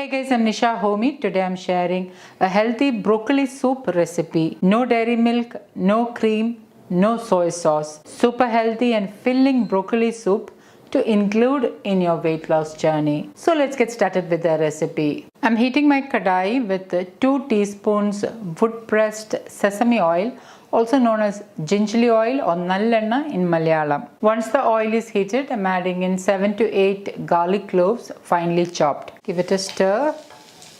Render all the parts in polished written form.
Hey guys, I'm Nisa Homey. Today I'm sharing a healthy broccoli soup recipe. No dairy milk, no cream, no soy sauce. Super healthy and filling broccoli soup to include in your weight loss journey. So let's get started with the recipe. I'm heating my kadai with 2 teaspoons wood pressed sesame oil, also known as gingerly oil or nallenna in Malayalam. Once the oil is heated, I'm adding in 7 to 8 garlic cloves finely chopped. Give it a stir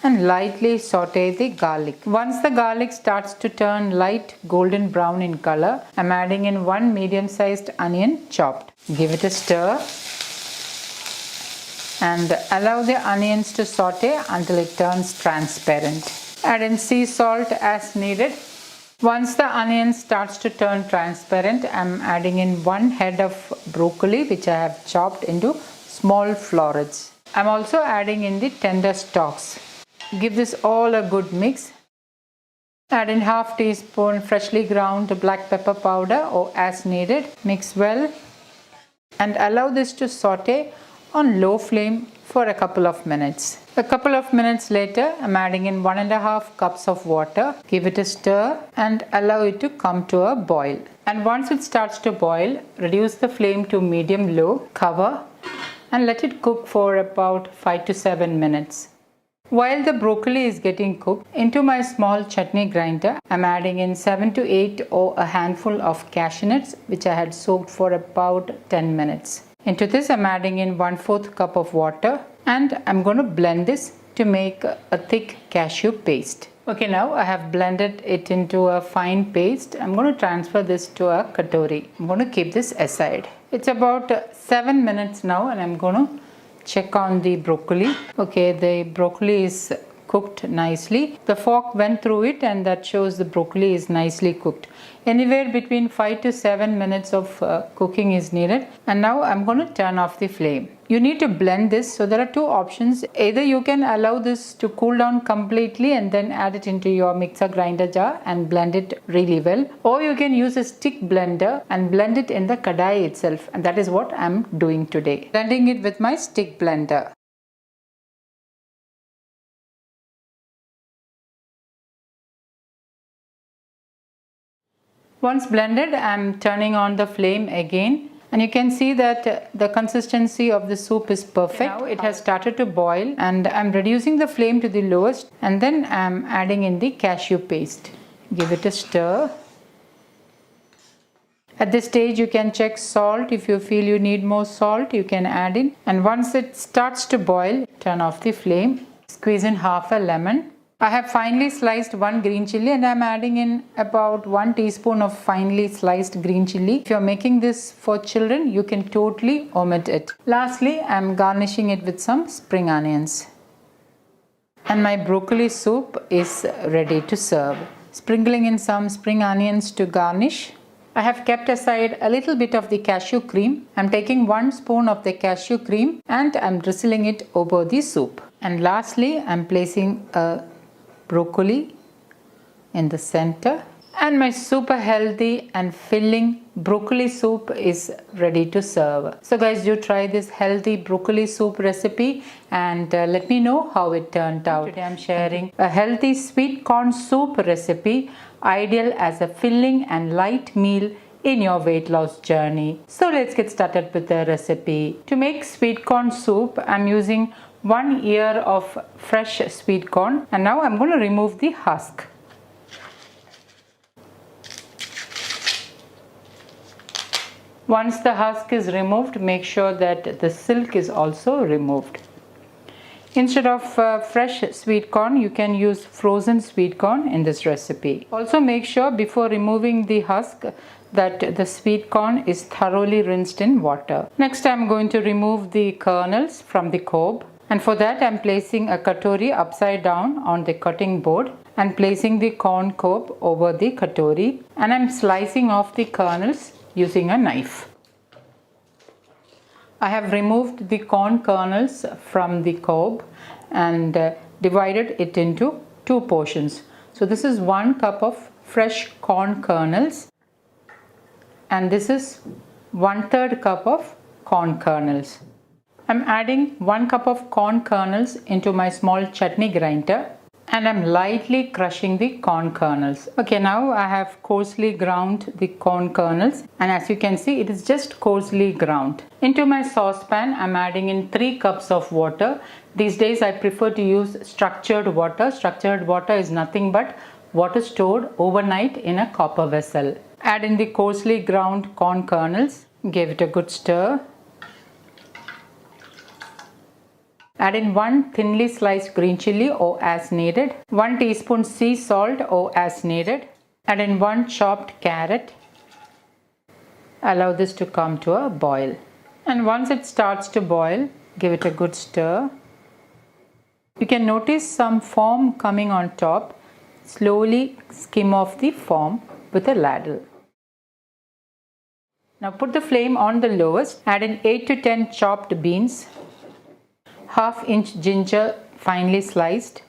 and lightly saute the garlic. Once the garlic starts to turn light golden brown in color, I'm adding in 1 medium-sized onion chopped. Give it a stir and allow the onions to saute until it turns transparent. Add in sea salt as needed. Once the onion starts to turn transparent, I'm adding in 1 head of broccoli which I have chopped into small florets. I'm also adding in the tender stalks. Give this all a good mix. Add in half teaspoon freshly ground black pepper powder or as needed. Mix well and allow this to saute on low flame for a couple of minutes. A couple of minutes later, I'm adding in 1.5 cups of water. Give it a stir and allow it to come to a boil. And once it starts to boil, reduce the flame to medium-low, cover and let it cook for about 5 to 7 minutes. While the broccoli is getting cooked, into my small chutney grinder, I'm adding in 7 to 8 or a handful of cashew nuts which I had soaked for about 10 minutes. Into this, I'm adding in 1/4 cup of water and I'm going to blend this to make a thick cashew paste. Okay, now I have blended it into a fine paste. I'm going to transfer this to a katori. I'm going to keep this aside. It's about 7 minutes now and I'm going to check on the broccoli. Okay, the broccoli is cooked nicely. The fork went through it and that shows the broccoli is nicely cooked. Anywhere between 5 to 7 minutes of cooking is needed. And now I'm going to turn off the flame. You need to blend this, so there are 2 options. Either you can allow this to cool down completely and then add it into your mixer grinder jar and blend it really well, or you can use a stick blender and blend it in the kadai itself, and that is what I'm doing today. Blending it with my stick blender. Once blended, I'm turning on the flame again and you can see that the consistency of the soup is perfect. Now it has started to boil and I'm reducing the flame to the lowest and then I'm adding in the cashew paste. Give it a stir. At this stage you can check salt. If you feel you need more salt, you can add in. And once it starts to boil, turn off the flame. Squeeze in half a lemon. I have finely sliced 1 green chilli and I am adding in about 1 teaspoon of finely sliced green chilli. If you are making this for children, you can totally omit it. Lastly, I am garnishing it with some spring onions. And my broccoli soup is ready to serve. Sprinkling in some spring onions to garnish. I have kept aside a little bit of the cashew cream. I'm taking 1 spoon of the cashew cream and I'm drizzling it over the soup. And lastly, I'm placing a broccoli in the center and my super healthy and filling broccoli soup is ready to serve. So guys, do try this healthy broccoli soup recipe and let me know how it turned out. Today I'm sharing a healthy sweet corn soup recipe, ideal as a filling and light meal in your weight loss journey. So let's get started with the recipe. To make sweet corn soup, I'm using 1 ear of fresh sweet corn and now I'm going to remove the husk. Once the husk is removed, make sure that the silk is also removed. Instead of fresh sweet corn, you can use frozen sweet corn in this recipe. Also make sure before removing the husk that the sweet corn is thoroughly rinsed in water. Next, I'm going to remove the kernels from the cob. And for that, I'm placing a katori upside down on the cutting board and placing the corn cob over the katori. And I'm slicing off the kernels using a knife. I have removed the corn kernels from the cob and divided it into 2 portions. So this is 1 cup of fresh corn kernels and this is 1/3 cup of corn kernels. I'm adding 1 cup of corn kernels into my small chutney grinder and I'm lightly crushing the corn kernels. Okay, now I have coarsely ground the corn kernels and as you can see it is just coarsely ground. Into my saucepan I'm adding in 3 cups of water. These days I prefer to use structured water. Structured water is nothing but water stored overnight in a copper vessel. Add in the coarsely ground corn kernels. Give it a good stir. Add in 1 thinly sliced green chilli or as needed, 1 teaspoon sea salt or as needed. Add in 1 chopped carrot. Allow this to come to a boil. And once it starts to boil, give it a good stir. You can notice some foam coming on top. Slowly skim off the foam with a ladle. Now put the flame on the lowest. Add in 8 to 10 chopped beans. 1/2 inch ginger finely sliced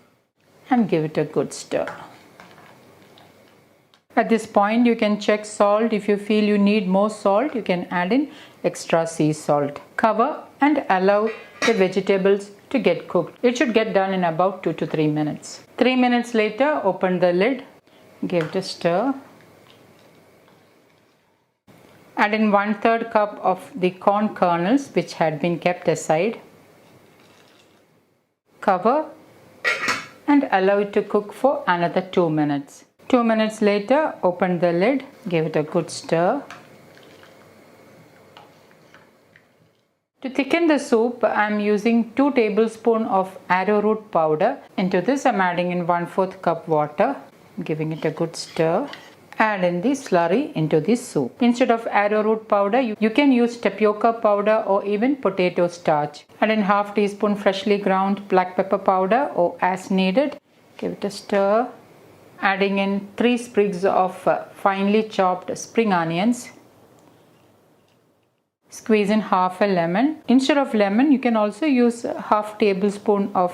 and give it a good stir. At this point you can check salt. If you feel you need more salt, you can add in extra sea salt. Cover and allow the vegetables to get cooked. It should get done in about 2 to 3 minutes. 3 minutes later, open the lid, give it a stir. Add in 1/3 cup of the corn kernels which had been kept aside. Cover and allow it to cook for another 2 minutes. 2 minutes later, open the lid, give it a good stir. To thicken the soup, I am using 2 tablespoons of arrowroot powder. Into this, I am adding in 1/4 cup water, giving it a good stir. Add in the slurry into the soup. Instead of arrowroot powder, you can use tapioca powder or even potato starch. Add in 1/2 teaspoon freshly ground black pepper powder or as needed. Give it a stir. Adding in 3 sprigs of finely chopped spring onions. Squeeze in 1/2 a lemon. Instead of lemon, you can also use 1/2 tablespoon of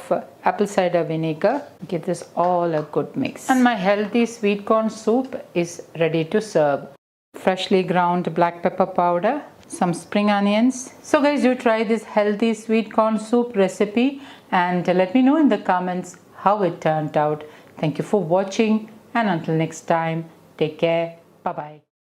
apple cider vinegar. Give this all a good mix. And my healthy sweet corn soup is ready to serve. Freshly ground black pepper powder, some spring onions. So guys, do try this healthy sweet corn soup recipe and let me know in the comments how it turned out. Thank you for watching and until next time, take care. Bye-bye.